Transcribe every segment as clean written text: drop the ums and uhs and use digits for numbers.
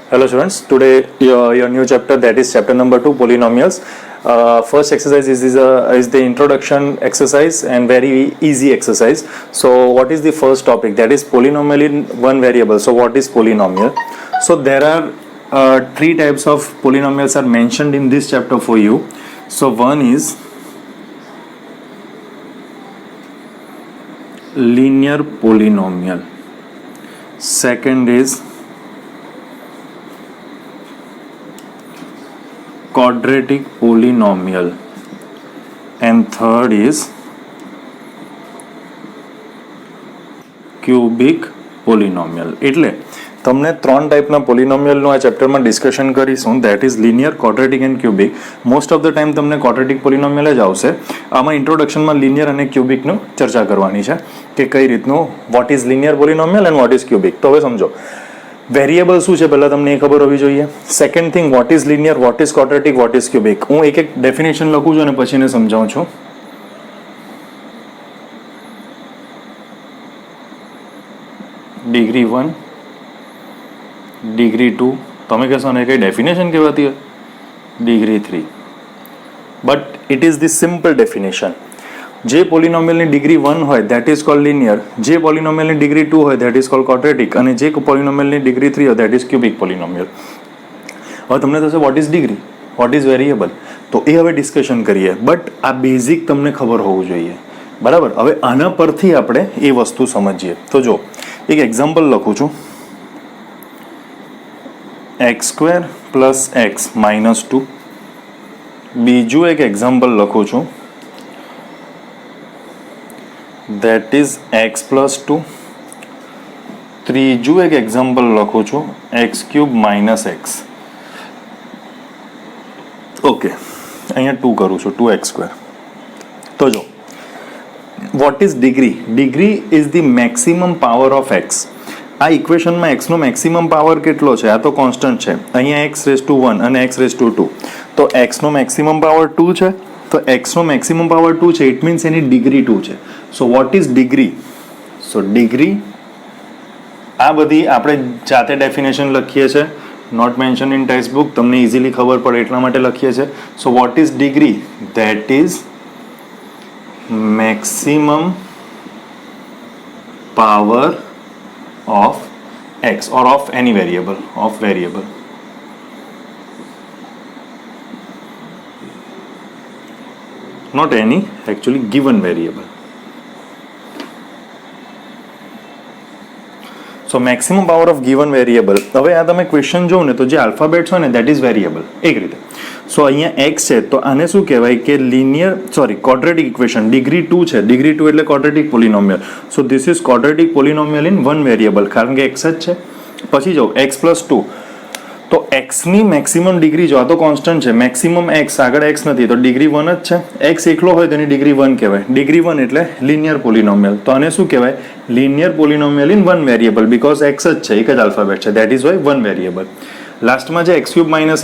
Hello students, today your new chapter, that is chapter number 2, polynomials. First exercise is the introduction exercise and very easy exercise. So what is the first topic? That is polynomial in one variable. So what is polynomial? So there are three types of polynomials are mentioned in this chapter for you. So one is linear polynomial. Second is quadratic polynomial, and third is cubic પોલિનોમિયલ. એટલે તમને ત્રણ ટાઈપના પોલિનોમિયલનું આ ચેપ્ટરમાં discussion કરીશું. That is linear, quadratic and cubic. Most of the time તમને quadratic પોલિનોમિયલ જ આવશે. આમાં ઇન્ટ્રોડક્શનમાં લિનિયર અને ક્યુબિકનું ચર્ચા કરવાની છે કે કઈ રીતનું what is linear પોલિનોમિયલ and what is cubic. તો હવે સમજો વેરિયેબલ શું છે પહેલાં તમને એ ખબર હોવી જોઈએ. Second thing, what is linear, what is quadratic, what is cubic. હું એક ડેફિનેશન લખું છું અને પછી એને સમજાવું છું. ડિગ્રી 1, ડિગ્રી 2, તમે કહેશો ને કઈ ડેફિનેશન કહેવાતી હોય, degree 3. But it is the simple definition. જે પોલિનોમિયલની ડિગ્રી 1 હોય ધેટ ઇઝ કોલ્ડ લિનિયર, જે પોલિનોમિયલની ડિગ્રી 2 હોય ધેટ ઇઝ કોલ્ડ ક્વોડ્રેટિક, અને જે પોલિનોમિયલની ડિગ્રી 3 હોય ધેટ ઇઝ ક્યુબિક પોલિનોમિયલ. હવે તમને થશે vote is degree, what is variable, તો એ હવે ડિસ્કશન કરીએ. બટ આ બેઝિક તમને ખબર હોવું જોઈએ, બરાબર. હવે આના પરથી આપણે એ વસ્તુ સમજીએ. તો જો એક એક્ઝામ્પલ લખું છું, x² + x - 2. બીજું એક એક્ઝામ્પલ લખું છું, that is x + 2. ત્રીજું એક એક્ઝામ્પલ લખું છું, x³ - x. ઓકે, અહીંયા 2 કરું છું, 2x². તો જો vote is degree? Degree is the maximum power of x. આ ઇક્વેશનમાં એક્સનો મેક્સિમમ પાવર કેટલો છે? આ તો કોન્સ્ટન્ટ છે. અહીંયા x⁻1 અને x⁻2. તો એક્સનો મેક્સિમમ પાવર 2 છે, તો એક્સનો મેક્સિમમ પાવર 2 છે, ઇટ મીન્સ એની ડિગ્રી 2 છે. So what is degree? So degree, આ બધી આપણે જાતે ડેફિનેશન લખીએ છીએ, not mention in text book, તમને ઇઝીલી ખબર પડે એટલા માટે લખીએ છીએ. So what is degree? That is maximum power of x or of any variable, of variable. Not any, actually given variable. So maximum power of given variable. હવે આ તમે ક્વેશ્ચન જોવો ને તો જે આલ્ફાબેટ્સ હોય ને દેટ ઇઝ વેરિયેબલ એક રીતે. સો અહીંયા x છે તો આને શું કહેવાય કે ક્વોડ્રેટિક ઇક્વેશન. ડિગ્રી 2 છે, ડિગ્રી 2 એટલે quadratic પોલિનોમિયલ. So this is quadratic પોલિનોમિયલ in one variable, કારણ કે x જ છે. પછી જો x + 2, તો એક્સની મેક્સિમમ ડિગ્રી જો આ તો કોન્સ્ટન્ટ છે, મેક્સિમમ એક્સ, આગળ એક્સ નથી, તો ડિગ્રી 1 જ છે. એક્સ એકલો હોય તો એની ડિગ્રી 1 કહેવાય. ડિગ્રી 1 એટલે લિનિયર પોલિનોમિયલ. તો આને શું કહેવાય? Linear પોલિનોમિયલ in one variable, because x જ છે, એક જ આલ્ફાબેટ છે, that is why one variable. લાસ્ટમાં છે x³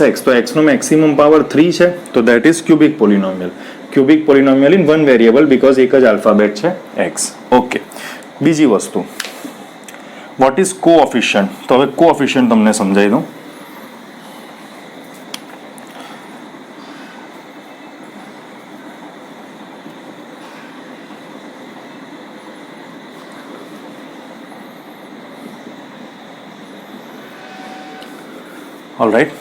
- x, તો એક્સનો મેક્સિમમ પાવર 3 છે, તો that is cubic પોલિનોમિયલ. Cubic પોલિનોમિયલ in one variable because એક જ આલ્ફાબેટ છે, x. ઓકે, બીજી વસ્તુ, વોટ ઇઝ કોઓફિશિયન્ટ? તો હવે કોઓફિશિયન્ટ તમને સમજાવી દઉં. ઓલરાઈટ,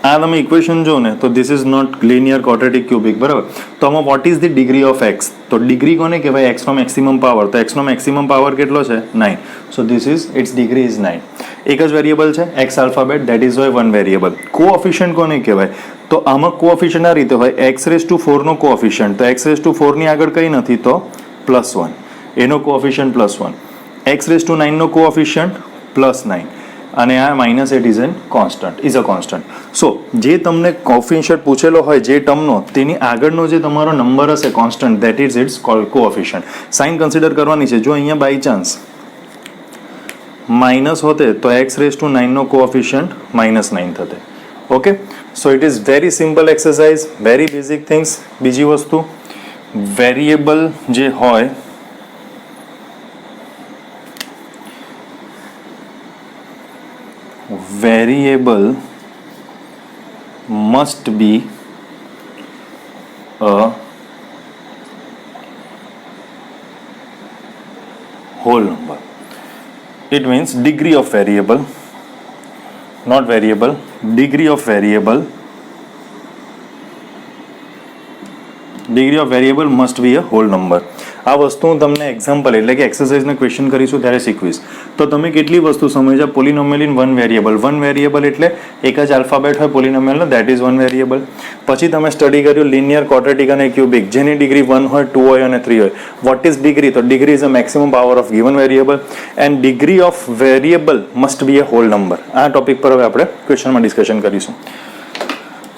આ તમે ઇક્વેશન જો ને તો this is not linear, quadratic, cubic, બરાબર. તો આમાં what is the degree of X? તો ડિગ્રી કોને કહેવાય? એક્સનો મેક્સિમમ પાવર. તો એક્સનો મેક્સિમમ પાવર કેટલો છે? 9. So this is its degree is 9. એક જ વેરિયેબલ છે, X alphabet, that is why one variable. Coefficient કોને કહેવાય? તો આમાં કોઓફિશિયન્ટ આ રીતે હોય, x⁻4 નો કોઓફિશિયન્ટ. તો x⁻4 ની આગળ કંઈ નથી તો +1, એનો કોઓફિશિયન્ટ +1. x⁻9 નો કોઓફિશિયન્ટ +9, અને આ -8 ઇઝ અ કોન્સ્ટન્ટ. સો જે તમને કોફિશિયન્ટ પૂછેલો હોય જે ટર્મનો, તેની આગળનો જે તમારો નંબર હશે constant, that is its coefficient. Sign consider કરવાની છે. જો અહીંયા બાય ચાન્સ માઇનસ હોતે તો x⁻9 નો કોઓફિશિયન્ટ -9 થતે. Okay, so it is very simple exercise, very basic things. બીજી વસ્તુ, વેરિયેબલ જે હોય variable must be a whole number. It means degree of variable, not variable, degree of variable must be a whole number. આ વસ્તુ હું તમને example એટલે કે એક્સરસાઇઝના ક્વેશ્ચન કરીશું ત્યારે શીખવીશ. તો તમે કેટલી વસ્તુ સમજ્યા? પોલિનોમિયલ ઇન વન વેરિયેબલ એટલે એક જ આલ્ફાબેટ હોય પોલિનોમિયલનો, દેટ ઇઝ વન વેરિયેબલ. પછી તમે સ્ટડી કર્યું લિનિયર, ક્વોડ્રેટિક અને ક્યુબિક, જેની ડિગ્રી 1 હોય, 2 હોય અને 3 હોય. What is degree? તો degree is a maximum power of given variable and degree of variable must be a whole number. આ ટોપિક પર હવે આપણે ક્વેશ્ચનમાં ડિસ્કશન કરીશું.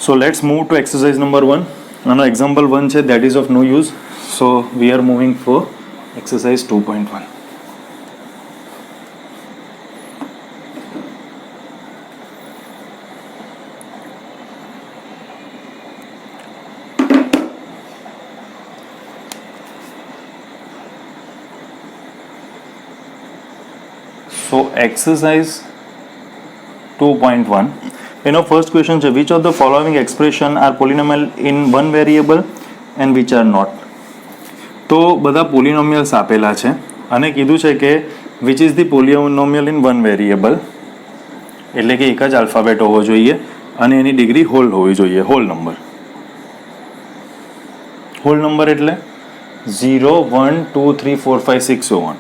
So let's move to exercise number 1. આનો એક્ઝામ્પલ 1 છે, that is of no use. So we are moving for exercise 2.1. So exercise 2.1. એનો first question છે, which of the following expression are polynomial in one variable and which are not? તો બધા પોલિનોમિયલ્સ આપેલા છે અને કીધું છે કે which is the પોલિનોમિયલ in one variable, એટલે કે એક જ આલ્ફાબેટ હોવો જોઈએ અને એની ડિગ્રી હોલ હોવી જોઈએ, હોલ નંબર. હોલ નંબર એટલે 0, 1, 2, 3, 4, 5, 6, so on.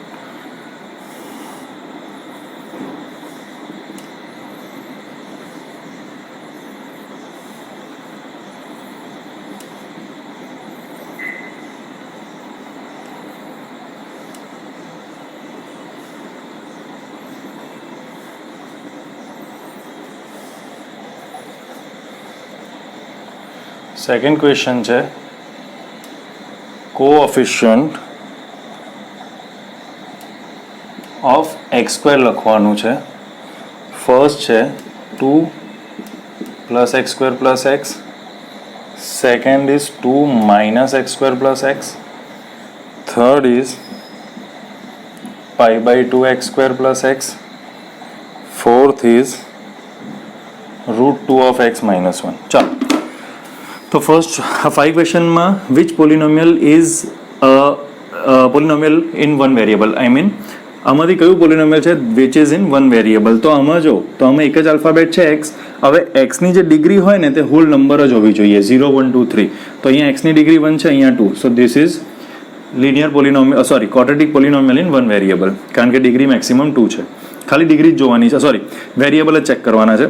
સેકન્ડ ક્વેશ્ચન છે, કોએફિશિયન્ટ ઓફ એક્સ સ્ક્વેર લખવાનું છે. ફર્સ્ટ છે 2 plus X square plus X, second is 2 minus X square plus X, third is pi by 2 X square plus X, fourth is √2 of X minus 1. ચાલો, તો first આ 5 ક્વેશ્ચનમાં which polynomial is polynomial in one variable, I mean આમાંથી કયું polynomial છે which is in one variable. તો આમાં જો, તો આમાં એક જ આલ્ફાબેટ છે એક્સ. હવે એક્સની જે ડિગ્રી હોય ને તે હોલ નંબર જ હોવી જોઈએ, 0, 1, 2, 3. તો અહીંયા એક્સની ડિગ્રી 1 છે, અહીંયા 2. સો this is linear પોલિનોમિયલ, sorry quadratic પોલિનોમિયલ in one variable, કારણ કે ડિગ્રી મેક્સિમમ 2 છે. ખાલી ડિગ્રી જ જોવાની છે, સોરી વેરિયેબલ જ ચેક કરવાના છે.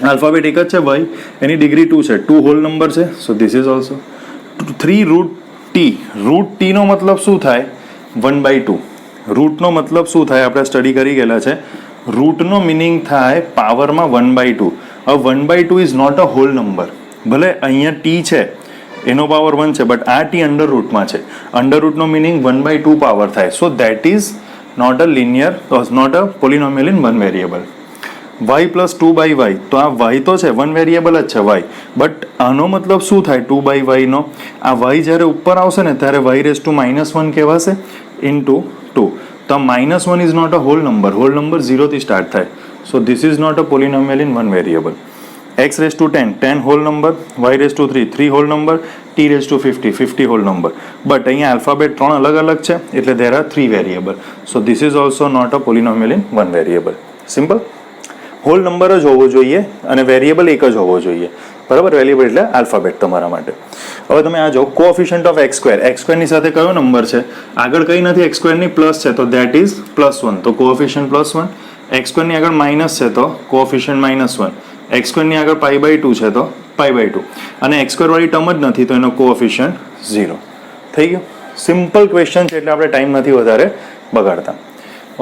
આલ્ફાબેટ એક જ છે ભાઈ, એની ડિગ્રી 2 છે, 2 હોલ નંબર છે. So this is also 3 √t નો મતલબ શું થાય? 1/2. રૂટનો મતલબ શું થાય? આપણે સ્ટડી કરી ગયેલા છે. રૂટનો મિનિંગ થાય પાવરમાં 1/2. હવે 1/2 is not a whole number. ભલે અહીંયા t છે એનો પાવર 1 છે, બટ આ t અંડર રૂટમાં છે. અંડર રૂટનો મિનિંગ 1/2 પાવર થાય. So that is not a linear, not a polynomial in one variable. y plus 2/y, તો આ y તો છે, વન વેરિયેબલ જ છે y, બટ આનો મતલબ શું થાય 2/y નો? આ y જ્યારે ઉપર આવશે ને ત્યારે y⁻⁻1 કહેવાશે ઇન્ટુ 2. તો -1 is not a whole number. Whole number 0 થી સ્ટાર્ટ થાય. So this is not a polynomial in one variable. x⁻10 whole number, y⁻3 whole number, t⁻50 whole number. But અહીંયા આલ્ફાબેટ 3 અલગ અલગ છે એટલે there are 3 variable. So this is also not a polynomial in one variable. Simple. Whole number જ હોવો જોઈએ અને variable એક જ હોવો જોઈએ, બરાબર. વેરિયેબલ એટલે આલ્ફાબેટ તમારા માટે. હવે તમે આ જો કોએફિશિયન્ટ ઓફ એક્સ સ્ક્વેરની સાથે કયો નંબર છે? આગળ કંઈ નથી, એક્સ સ્ક્વેરની પ્લસ છે તો દેટ ઇઝ +1, તો કોએફિશિયન્ટ +1. એક્સ સ્ક્વેરની આગળ માઇનસ છે તો કોએફિશિયન્ટ -1. એક્સ સ્ક્વેરની આગળ π/2 છે તો π/2. અને એક્સ સ્ક્વેર વાળી ટર્મ જ નથી તો એનો કોએફિશિયન્ટ 0 થઈ ગયું. સિમ્પલ ક્વેશ્ચન છે એટલે આપણે ટાઈમ નથી વધારે બગાડતા.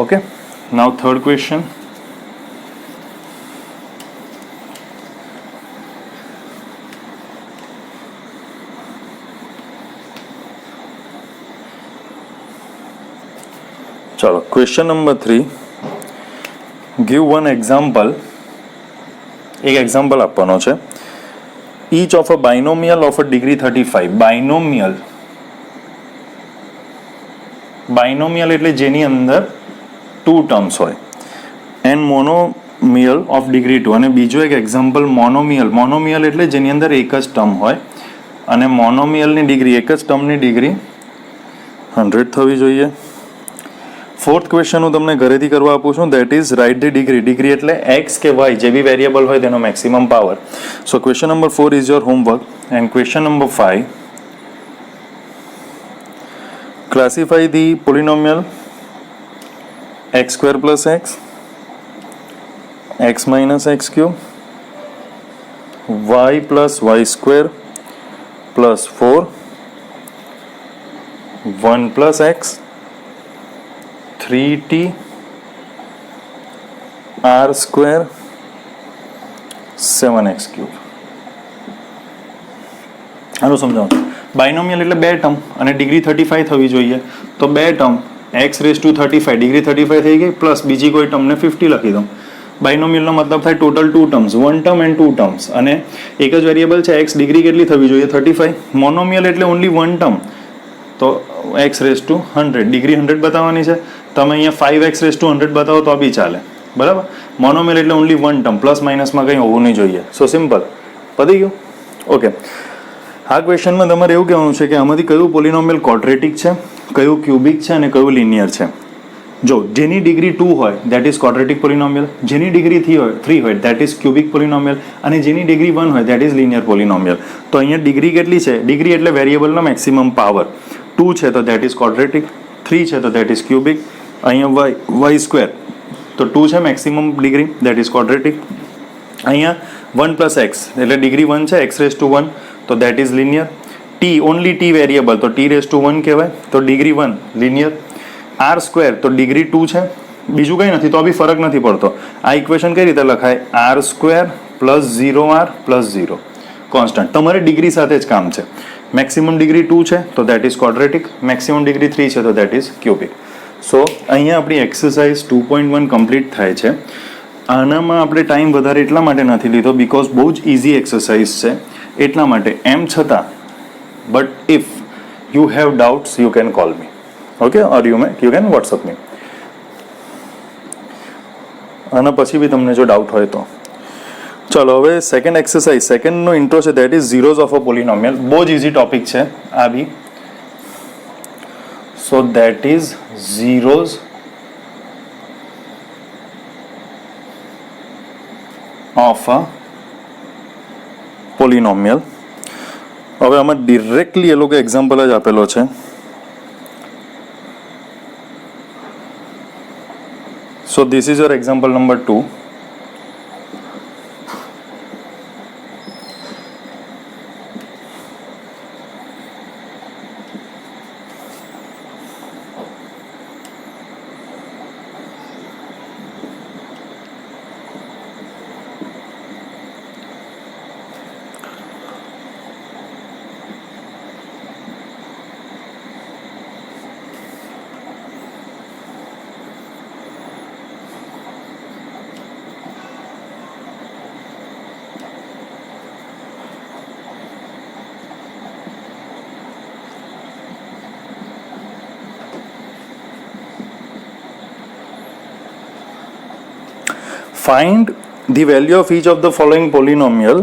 Okay, now third question. ચલો, question number 3. Give one example. એક એક્ઝામ્પલ આપવાનો છે. Each of a binomial of a degree 35. Binomial એટલે જેની અંદર 2 ટર્મ્સ હોય. એન્ડ મિયલ ઓફ ડિગ્રી 2 અને બીજું એક એક્ઝામ્પલ મોનોમિયલ એટલે જેની અંદર એક જ ટર્મ હોય અને મોનોમિયલની ડિગ્રી એક જ ટર્મની ડિગ્રી 100 થવી જોઈએ. ફોર્થ ક્વેશ્ચન હું તમને ઘરેથી કરવા આપું છું, that is right the degree એટલે એક્સ કે વાય જે બી વેરિયેબલ હોય તેનો maximum power. So question number 4 is your homework and question number 5 classify the polynomial x square plus x minus x cube, y plus y square plus 4, 1 plus x, 3t, r square, 7x cube. આનું સમજાવું. બાયનોમિયલ એટલે બે term અને degree 35 થવી જોઈએ, તો બે term x raise to 35 degree 35 થઈ ગઈ પ્લસ બીજી કોઈ ટર્મને 50 લખી દઉં. બાયનોમિયલનો મતલબ થાય total two terms, one term and two terms, અને એક જ વેરિયેબલ છે x, ડિગ્રી કેટલી થવી જોઈએ 35. મોનોમિયલ એટલે ઓનલી વન ટર્મ, તો x રેઝ ટુ 100 ડિગ્રી 100 બતાવવાની છે. તમે અહીંયા 5x રેઝ ટુ 100 બતાવો તો બી ચાલે, બરાબર. મોનોમિયલ એટલે ઓનલી વન ટર્મ, પ્લસ માઇનસમાં કંઈ હોવું નહીં જોઈએ. સો સિમ્પલ, પતી ગયું. ઓકે, આ ક્વેશ્ચનમાં તમારે એવું કહેવાનું છે કે આમાંથી કયું પોલિનોમિયલ ક્વોડ્રેટિક છે, કયું ક્યુબિક છે અને કયું લિનિયર છે. જો જેની ડિગ્રી 2 હોય દેટ ઇઝ ક્વોડ્રેટિક પોલિનોમિયલ, જેની ડિગ્રી 3 હોય દેટ ઇઝ ક્યુબિક પોલિનોમિયલ, અને જેની ડિગ્રી 1 હોય દેટ ઇઝ લિનિયર પોલિનોમિયલ. તો અહીંયા ડિગ્રી કેટલી છે? ડિગ્રી એટલે વેરિયેબલનો મેક્સિમમ પાવર. 2 છે તો દેટ ઇઝ ક્વોડ્રેટિક, 3 છે તો દેટ ઇઝ ક્યુબિક. અહીંયા y સ્ક્વેર તો 2 છે maximum degree, that is quadratic. અહીંયા 1 પ્લસ એક્સ એટલે ડિગ્રી 1 છે, x રેઝ ટુ 1 તો that is linear. T only T variable તો ટી રેઝ ટુ 1 કહેવાય, તો ડિગ્રી 1 લિનિયર. આર સ્ક્વેર તો ડિગ્રી 2 છે, બીજું કંઈ નથી તો બી ફરક નથી પડતો. આ ઇક્વેશન કઈ રીતે લખાય? R square plus 0r plus 0 constant. તમારે ડિગ્રી સાથે જ કામ છે. મેક્સિમમ ડિગ્રી 2 છે તો that is quadratic, maximum degree 3 છે તો દેટ ઇઝ ક્યુબિક. સો અહીંયા આપણી એક્સરસાઇઝ 2.1 કમ્પ્લીટ થાય છે. આનામાં આપણે ટાઈમ વધારે એટલા માટે નથી લીધો બિકોઝ બહુ જ ઇઝી એક્સરસાઇઝ છે એટલા માટે. એમ છતાં but if you have doubts you can call me, okay, or you can WhatsApp me. આના પછી બી તમને જો ડાઉટ હોય તો ચાલો. હવે સેકન્ડ એક્સરસાઇઝ, સેકન્ડનો ઇન્ટ્રો છે that is zeros of a polynomial. બહુ જ ઇઝી ટોપિક છે આ બી. So that is zeros of a polynomial. હવે આમાં ડિરેક્ટલી એ લોકો એક્ઝામ્પલ જ આપેલો છે. So this is your example number 2. Find the value of each of the following polynomial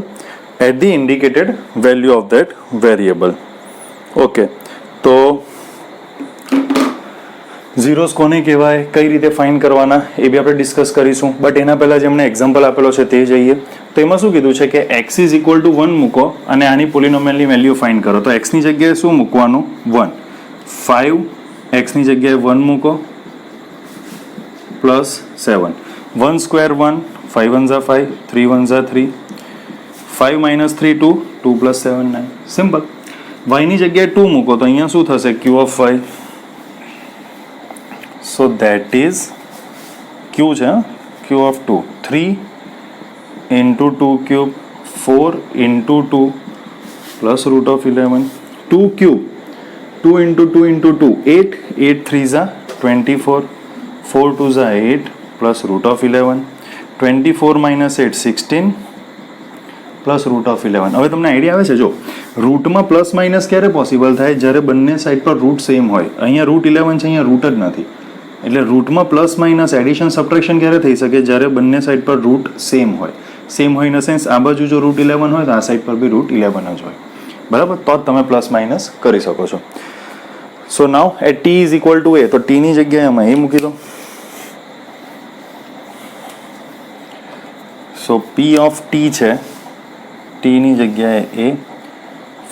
at the indicated value of that variable. Okay, તો ઝીરોઝ કોને કહેવાય, કઈ રીતે ફાઇન્ડ કરવાના એ બી આપણે ડિસ્કસ કરીશું. બટ એના પહેલાં જેમણે એક્ઝામ્પલ આપેલો છે તે જોઈએ. તો એમાં શું કીધું છે કે x ઇઝ ઇક્વલ ટુ 1 મૂકો અને આની પોલિનોમિયલની વેલ્યુ ફાઇન્ડ કરો. તો એક્સની જગ્યાએ શું મૂકવાનું? 1. 5 એક્સની જગ્યાએ 1 મૂકો પ્લસ 7. 1 સ્ક્વેર 1, 5 1 ઝા 5, 3 1 ઝા 3, 5 માઇનસ 3 2, 2 પ્લસ 7 9. સિમ્પલ. વાયની જગ્યાએ 2 મૂકો તો અહીંયા શું થશે? Q of Y. So that is Q છે, Q of 2. 3 into 2 cube, 4 into 2 plus root of 11. 2 cube, 2 into 2 into 2 8, 8 3 ઝા 24, 4 2 Jha 8 plus root of 11. 24 minus 8 16 plus root of 11. હવે તમને આઈડિયા આવે છે? જો રૂટમાં પ્લસ માઇનસ ક્યારે પોસિબલ થાય? જ્યારે બંને સાઈડ પર રૂટ સેમ હોય. અહીંયા રૂટ 11 છે, અહીંયા રૂટ જ નથી. એટલે રૂટમાં પ્લસ માઇનસ એડિશન સબટ્રેક્શન ક્યારે થઈ શકે? જ્યારે બંને સાઈડ પર રૂટ સેમ હોય. સેમ હોય ઇન ધ સેન્સ આ બાજુ જો રૂટ 11 હોય તો આ સાઈડ પર બી રૂટ 11 જ હોય. બરાબર, તો જ તમે પ્લસ માઇનસ કરી શકો છો. So now at T is equal to A, તો ટીની જગ્યાએ અમે એ મૂકી દો. સો પી ઓફ ટી છે, ટીની જગ્યાએ એ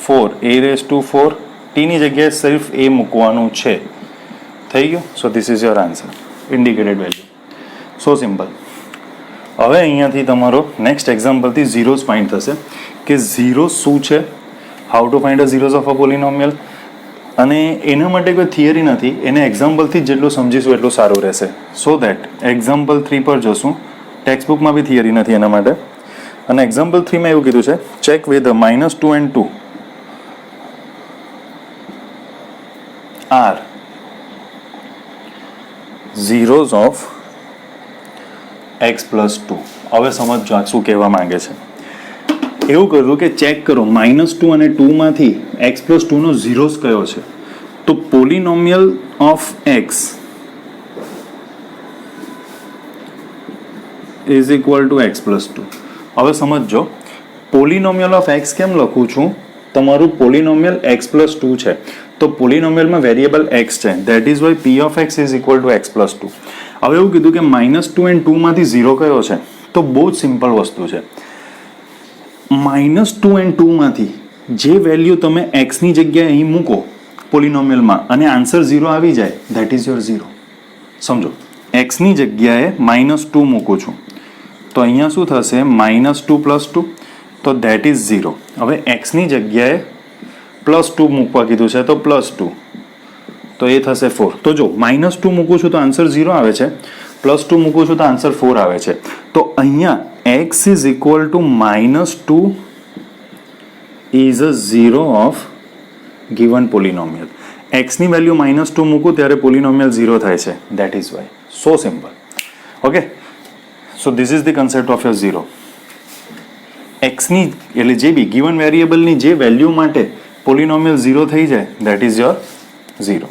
4 a રેઝ ટુ 4, ટીની જગ્યાએ સિર્ફ એ મૂકવાનું છે. થઈ ગયું. સો this is your answer, indicated value. So simple. હવે અહીંયાથી તમારો નેક્સ્ટ એક્ઝામ્પલથી ઝીરોઝ ફાઇન્ડ થશે કે ઝીરો શું છે, how to find a zeros of a polynomial. અને એના માટે કોઈ થિયરી નથી, એને એક્ઝામ્પલથી જેટલું સમજીશું એટલું સારું રહેશે. સો દેટ એક્ઝામ્પલ 3 પર જોશું. ટેક્સ્ટ બુકમાં બી થિયરી નથી એના માટે. અને એક્ઝામ્પલ 3માં એવું કીધું છે, check with -2 and 2 are zeros of x plus 2. હવે સમજો આ શું કહેવા માંગે છે. એવું કર્યું કે ચેક કરો -2 અને 2 માંથી x plus 2 નો ઝીરોસ કયો છે. તો પોલિનોમિયલ of x is equal two x plus 2. હવે સમજો પોલિનોમિયલ ઓફ x કેમ લખું છું? તમારું પોલિનોમિયલ x plus 2 છે, તો પોલિનોમિયલમાં વેરિયેબલ x છે, that is Y p of x is equal two x plus 2. હવે એવું કીધું કે -2 and 2 માંથી 0 કયો છે? તો બહુ જ સિમ્પલ વસ્તુ છે. -2 and 2 માંથી જે વેલ્યુ તમે x ની જગ્યાએ અહીં મૂકો પોલિનોમિયલમાં અને આન્સર 0 આવી જાય, ધેટ ઇઝ યોર 0. સમજો, x ની જગ્યાએ -2 મૂકું છું, તો અહીંયા શું થશે? -2 + 2, તો ધેટ ઇઝ 0. હવે x ની જગ્યાએ +2 મૂકવા કીધું છે, તો +2, તો એ થશે 4. તો જો -2 મૂકું છું તો આન્સર 0 આવે છે, +2 મૂકું છું તો આન્સર 4 આવે છે. તો અહીંયા x is equal two -2 is a 0 of given પોલિનોમિયલ. x ની વેલ્યુ -2 મૂકું ત્યારે પોલિનોમિયલ 0 થાય છે, that is Y. So simple. Okay, so this is the concept of your 0. x ની એટલે જે બી ગિવન વેરિયેબલની જે વેલ્યુ માટે પોલિનોમિયલ 0 થઈ જાય, ધેટ ઇઝ યોર 0.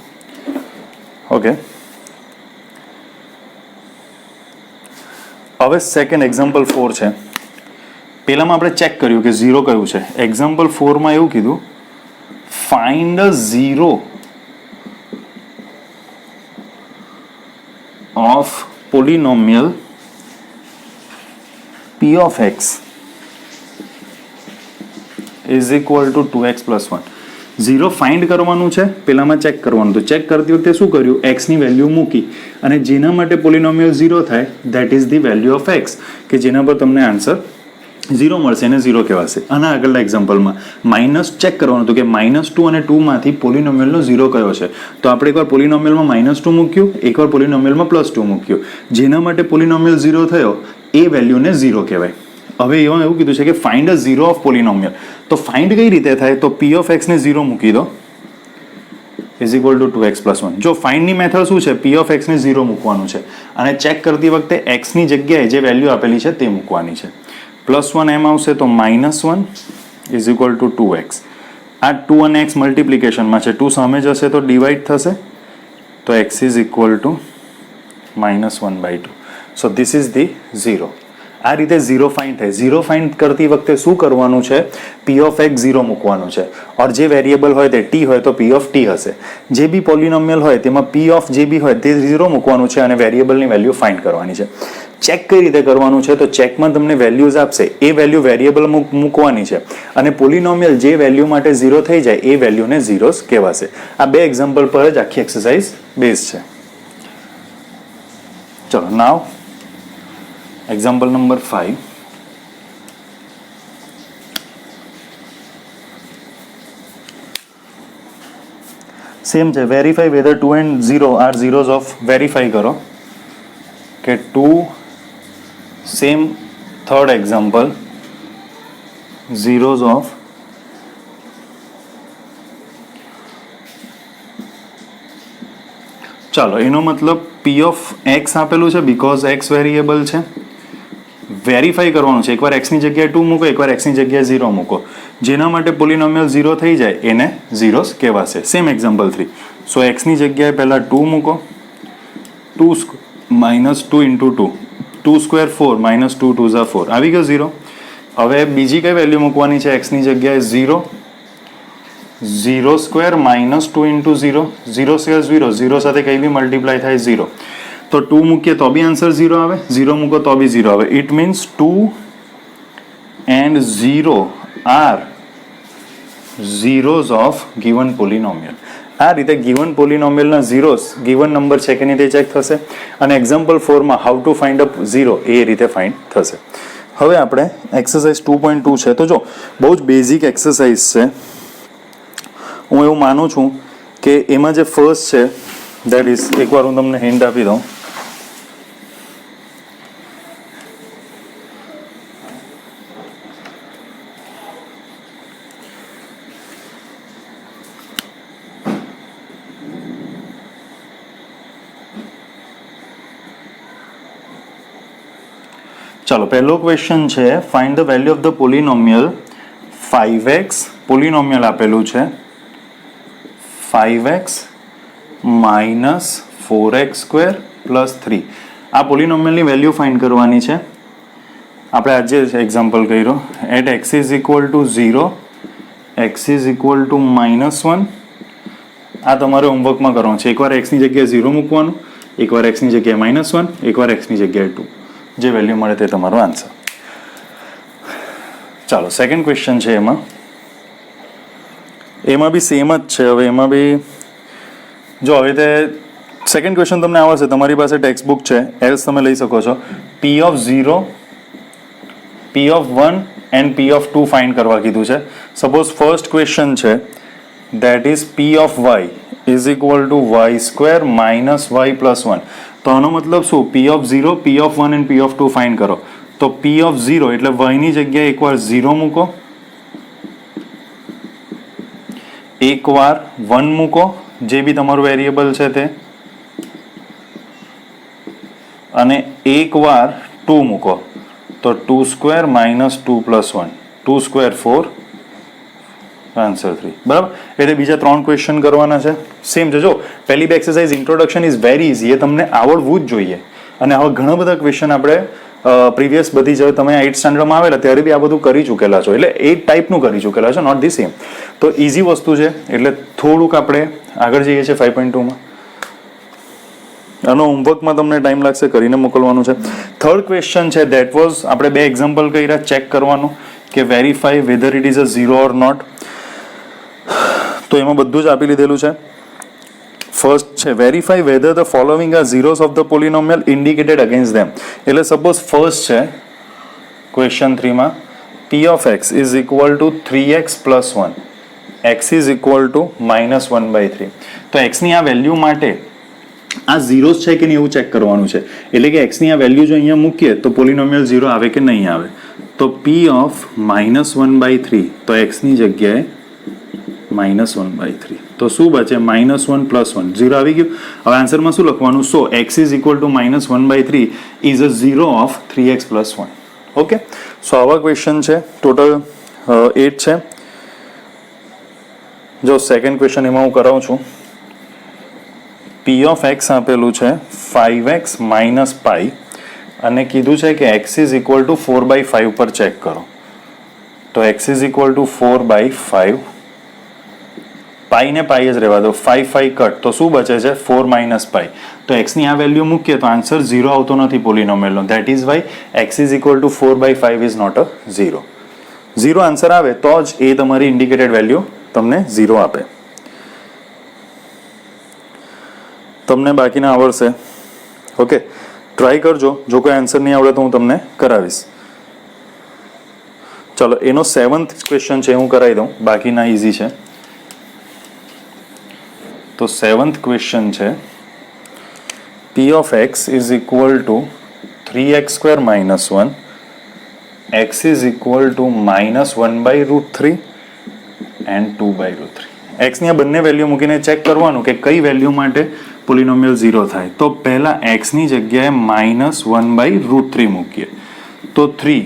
ઓકે, હવે સેકન્ડ એક્ઝામ્પલ 4 છે. પહેલામાં આપણે ચેક કર્યું કે 0 કયું છે. એક્ઝામ્પલ 4માં એવું કીધું, find a 0 of પોલિનોમિયલ p of x is equal two 2x + 1. 0 find કરવાનું છે, પહેલામાં ચેક કરવાનું. તો ચેક કરતી વખતે શું કર્યું? x ની વેલ્યુ મૂકી અને જેના માટે પોલિનોમિયલ 0 થાય, that is the value of x, કે જેના પર તમને આન્સર 0 મળશે એને 0 કહેવાશે. આના આગળના એક્ઝામ્પલમાં માઇનસ ચેક કરવાનું હતું કે -2 અને 2 માંથી પોલિનોમિયલનો 0 કયો છે. તો આપણે એકવાર પોલિનોમિયલમાં -2 મૂક્યું, એકવાર પોલિનોમિયલમાં +2 મૂક્યું. જેના માટે પોલિનોમિયલ 0 થયો એ વેલ્યુને 0 કહેવાય. હવે એમાં એવું કીધું છે કે ફાઇન્ડ અ 0 ઓફ પોલિનોમિયલ. તો ફાઇન્ડ કઈ રીતે થાય? તો p ઓફ x ને 0 મૂકી દો, ઇઝ ઇક્વલ ટુ 2x + 1. જો ફાઇન્ડની મેથડ શું છે? p ઓફ x ને 0 મૂકવાનું છે અને ચેક કરતી વખતે x ની જગ્યાએ જે વેલ્યુ આપેલી છે તે મૂકવાની છે. +1 એમ આવશે તો -1 ઇઝ ઇક્વલ ટુ 2x. આ 2 અને x મલ્ટિપ્લિકેશનમાં છે, 2 સામે જશે તો ડિવાઈડ થશે, તો x is equal two -1/2. So this is the 0. આ રીતે 0 ફાઇન્ડ થાય. 0 ફાઇન્ડ કરતી વખતે શું કરવાનું છે? p ઓફ x 0 મૂકવાનું છે. ઓર જે વેરિયેબલ હોય તે t હોય તો p ઓફ t હશે. જે બી પોલિનોમિયલ હોય તેમાં p ઓફ જે બી હોય તે 0 મૂકવાનું છે અને વેરિયેબલની વેલ્યુ ફાઇન્ડ કરવાની છે. ચેક કઈ રીતે કરવાનું છે? તો ચેકમાં તમને વેલ્યુઝ આપશે, એ વેલ્યુ વેરિયેબલ મૂકવાની છે અને પોલિનોમિયલ જે વેલ્યુ માટે 0 થઈ જાય એ વેલ્યુને ઝીરોસ કહેવાશે. આ બે એક્ઝામ્પલ પર જ આખી એક્સરસાઇઝ બેઝ છે. ચલો નાવ એક્ઝામ્પલ નંબર 5. સેમ છે, verify whether 2 and 0 are zeros of. Verify કરો કે 2 same. Third example, zeros of ચાલો એનો મતલબ p ઓફ x આપેલું છે બીકોઝ x વેરિયેબલ છે. વેરીફાઈ કરવાનું છે, એકવાર x ની જગ્યાએ 2 મૂકો, એકવાર x ની જગ્યાએ 0 મૂકો. જેના માટે પોલિનોમિયલ 0 થઈ જાય એને ઝીરોસ કહેવાશે. Same example 3. સો x ની જગ્યાએ પહેલા 2 મૂકો, 2 minus 2 into 2 2 square 4 minus 2 2 Jha 4 આવી ગયો 0. હવે બીજી કઈ વેલ્યુ મૂકવાની છે એક્સની જગ્યાએ 0 0 સ્ક્વેર માઇનસ 2 ઇન્ટુ 0 0 સ્ક્વેર 0 0 સાથે કઈ બી મલ્ટીપ્લાય થાય 0 તો 2 મૂકીએ તો બી આન્સર 0 આવે 0 મૂકો તો બી 0 આવે. It means 2 and 0 are zeros of given polynomial. આ રીતે given polynomial ના zeros given નંબર છે કે નહીં તે ચેક થશે અને એક્ઝામ્પલ 4 માં હાઉ ટુ ફાઇન્ડ અપ 0 એ રીતે ફાઇન્ડ થશે. હવે આપણે એક્સરસાઇઝ 2.2 છે તો જો બહુ જ બેઝિક એક્સરસાઇઝ છે. હું એવું માનું છું કે એમાં જે ફર્સ્ટ છે દેટ ઇઝ એકવાર હું તમને હિન્ટ આપી દઉં. ચાલો પહેલો ક્વેશ્ચન છે find the value of the પોલિનોમિયલ 5x પોલિનોમિયલ આપેલું છે 5x minus 4x square plus 3. આ પોલિનોમિયલની વેલ્યુ ફાઇન્ડ કરવાની છે. આપણે આજે એક્ઝામ્પલ કર્યો at x is equal to 0 x is equal to -1. આ તમારે હોમવર્કમાં કરવાનું છે. એકવાર x ની જગ્યાએ 0 મૂકવાનું, એકવાર x ની જગ્યાએ -1, એકવાર x ની જગ્યાએ 2. જે વેલ્યુ મળે તે તમારો આન્સર. ચાલો સેકન્ડ ક્વેશ્ચન છે એમાં બી સેમ જ છે. હવે એમાં બી જો હવે તે સેકન્ડ ક્વેશ્ચન તમને આવડશે, તમારી પાસે ટેક્સ્ટ બુક છે એલ્સ તમે લઈ શકો છો. p of 0 p of 1 and p of 2 find કરવા કીધું છે. સપોઝ ફર્સ્ટ ક્વેશ્ચન છે that is p of y is equal two y square minus y plus 1. તો આનો મતલબ શું? p of 0 p of 1 and p of 2 find કરો. તો p ઓફ 0 એટલે y ની જગ્યાએ એકવાર 0 મૂકો, એકવાર 1 મૂકો જે બી તમારું વેરિયેબલ છે તે, અને એકવાર 2 મૂકો તો 2 square minus 2 plus 1 2 square 4 answer 3. બરાબર. એટલે બીજા 3 ક્વેશ્ચન કરવાના છે. સેમ છે. જો પહેલી બે exercise introduction is very easy, એ તમને આવડવું જ જોઈએ. અને આવા ઘણા બધા ક્વેશ્ચન આપણે પ્રીવિયસ બધી જ તમે 8th સ્ટાન્ડર્ડમાં આવેલા ત્યારે બી આ બધું કરી ચૂકેલા છો, એટલે એ ટાઈપનું કરી ચૂકેલા છો, નોટ ધી સેમ. તો ઇઝી વસ્તુ છે એટલે થોડુંક આપણે આગળ જઈએ છીએ 5.2માં. આનો હોમવર્કમાં તમને ટાઈમ લાગશે, કરીને મોકલવાનું છે. થર્ડ ક્વેશ્ચન છે દેટ વોઝ આપણે બે એક્ઝામ્પલ કર્યા, ચેક કરવાનું કે verify whether it is a 0 or not. તો એમાં બધું જ આપી લીધેલું છે. ફર્સ્ટ છે verify whether the following are zeros of the polynomial indicated against them. એટલે સપોઝ ફર્સ્ટ છે ક્વેશ્ચન 3માં p of x is equal to 3x plus 1 x is equal to -1/3. તો x ની આ વેલ્યુ માટે આ ઝીરોઝ છે કે નહીં એવું ચેક કરવાનું છે. એટલે કે x ની આ વેલ્યુ જો અહીંયા મૂકીએ તો પોલિનોમિયલ 0 આવે કે નહીં આવે. તો p ઓફ -1/3 તો x ની જગ્યાએ -1/3 તો શું બચે? -1 પ્લસ 1 0 આવી ગયું. હવે આન્સરમાં શું લખવાનું? So x is equal to -1/3 is a 0 of 3x plus 1. Okay. So આવા ક્વેશ્ચન છે, ટોટલ 8 છે. જો સેકન્ડ ક્વેશ્ચન એમાં હું કરાવું છું. p ઓફ x આપેલું છે 5x માઇનસ પાઈ અને કીધું છે કે x ઇઝ ઇક્વલ ટુ 4/5 પર ચેક કરો. તો x ઇઝ ઇક્વલ ટુ 4/5, પાઈ ને પાઈ જ રહેવા દો, 5 કટ તો શું બચે છે? 4 માઇનસ પાઈ. તો x ની આ વેલ્યુ મૂકીએ તો આન્સર 0 આવતો નથી પોલિનોમિયલનો. That is why x is equal to 4/5 is not a 0. 0 answer આવે તો જ એ તમારી ઇન્ડિકેટેડ વેલ્યુ તમને 0 આપે. તમને બાકીના આવડશે. ઓકે, ટ્રાય કરજો. જો કોઈ આન્સર નહીં આવડે તો હું તમને કરાવીશ. ચલો એનો 7th ક્વેશ્ચન છે હું કરાવી દઉં, બાકીના ઇઝી છે. તો 7th ક્વેશ્ચન છે p of x is equal to 3x square minus 1 x is equal two -1/√3 and 2/√3. x ની આ બંને વેલ્યુ મૂકીને ચેક કરવાનું કે કઈ વેલ્યુ માટે પોલિનોમિયલ 0 થાય. તો પહેલા x ની જગ્યાએ -1/√3 મૂકીએ તો 3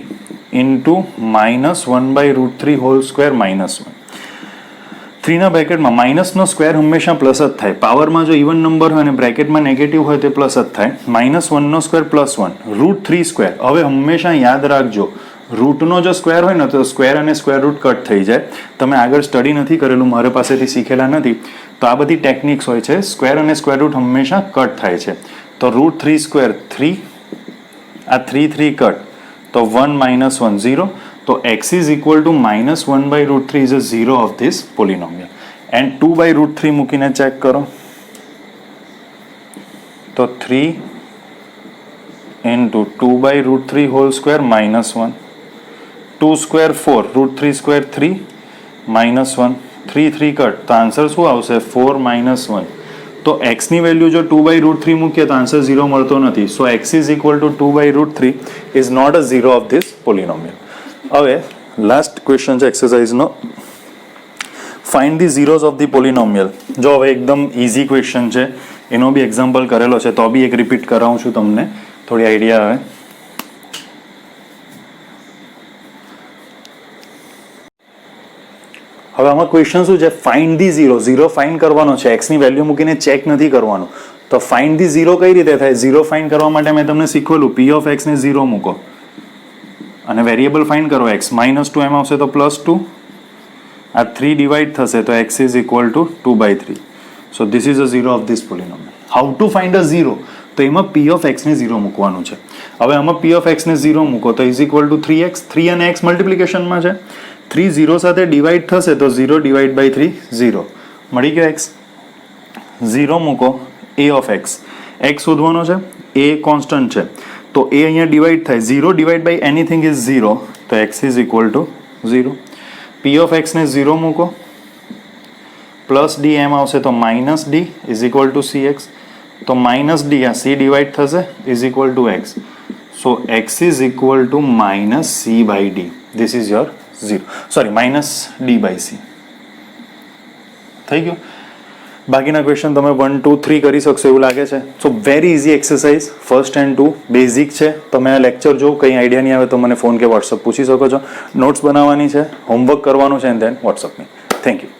ઇન્ટુ -1/√3 હોલ સ્ક્વેર -1. 3ના બ્રેકેટમાં માઇનસનો સ્ક્વેર હંમેશા પ્લસ જ થાય. પાવરમાં જો ઇવન નંબર હોય અને બ્રેકેટમાં નેગેટિવ હોય તે પ્લસ જ થાય. -1નો સ્ક્વેર +1 √3 સ્ક્વેર. હવે હંમેશા યાદ રાખજો રૂટનો જો સ્ક્વેર હોય ને તો સ્ક્વેર અને સ્ક્વેર રૂટ કટ થઈ જાય. તમે આગળ સ્ટડી નથી કરેલું, મારી પાસેથી શીખેલા નથી, તો આ બધી ટેકનિક્સ હોય છે. સ્ક્વેર અને સ્ક્વેર રૂટ હંમેશા કટ થાય છે. તો √3 સ્ક્વેર 3, આ 3 કટ, તો 1 - 1 0. તો x is equal to -1/√3 is a 0 of this polynomial. and 2/√3 મૂકીને ચેક કરો તો 3 into 2/√3 whole square -1. 2 square 4, √3 square 3 -1. 3 cut, તો આન્સર શું આવશે? 4 - 1. તો x ની વેલ્યુ જો 2/√3 મૂકીએ તો આન્સર 0 મળતો નથી. સો x is equal to 2/√3 is not a 0 of this polynomial. હવે લાસ્ટ ક્વેશ્ચન છે એક્સરસાઇઝનો, find the zeros of the polynomial. જો હવે એકદમ ઇઝી ક્વેશ્ચન છે, એનો બી એક્ઝામ્પલ કરેલો છે, તો બી એક રિપીટ કરાવું છું તમને, થોડી આઈડિયા આવે. હવે આમાં ક્વેશ્ચન શું છે? Find the zero. Zero find કરવાનો છે, એક્સની વેલ્યુ મૂકીને ચેક નથી કરવાનું. તો ફાઇન્ડ ધી ઝીરો કઈ રીતે થાય? ઝીરો ફાઇન્ડ કરવા માટે મેં તમને શીખવેલું, પી ઓફ એક્સ ને 0 મૂકો અને વેરિયેબલ ફાઇન્ડ કરો. x -2 એમ આવશે તો +2. આ 3 ડિવાઈડ થશે તો x is equal to 2/3. So this is a 0 of this પોલિનોમિયલ. How to find અ 0? તો એમાં p ઓફ x ને 0 મૂકવાનું છે. હવે આમાં p ઓફ x ને 0 મૂકો તો ઇઝ ઇક્વલ ટુ 3x. 3 અને x મલ્ટિપ્લિકેશનમાં છે. 3 0 સાથે ડિવાઈડ થશે તો 0 / 3 0. મળી ગયો x. 0 મૂકો, a ઓફ x. x શોધવાનો છે, a કોન્સ્ટન્ટ છે, તો એ અહીંયા ડિવાઈડ થાય. 0 ડિવાઈડ બાય એનીથિંગ ઇઝ 0, તો x is equal to 0. p of x ને 0 મૂકો, પ્લસ d એમ આવશે તો -d is equal two cx. તો -d આ c ડિવાઈડ થશે is equal two x. So x is equal two -c/d. This is your 0, sorry -d/c. થઈ ગયું. બાકીના ક્વેશ્ચન તમે 1 2 3 કરી શકશો એવું લાગે છે. સો very easy exercise, 1st and 2 basic છે. તમે આ લેક્ચર જો કંઈ આઈડિયા નહીં આવે તો મને ફોન કે વોટ્સઅપ પૂછી શકો છો. નોટ્સ બનાવવાની છે, હોમવર્ક કરવાનું છે, and then WhatsApp me. Thank you.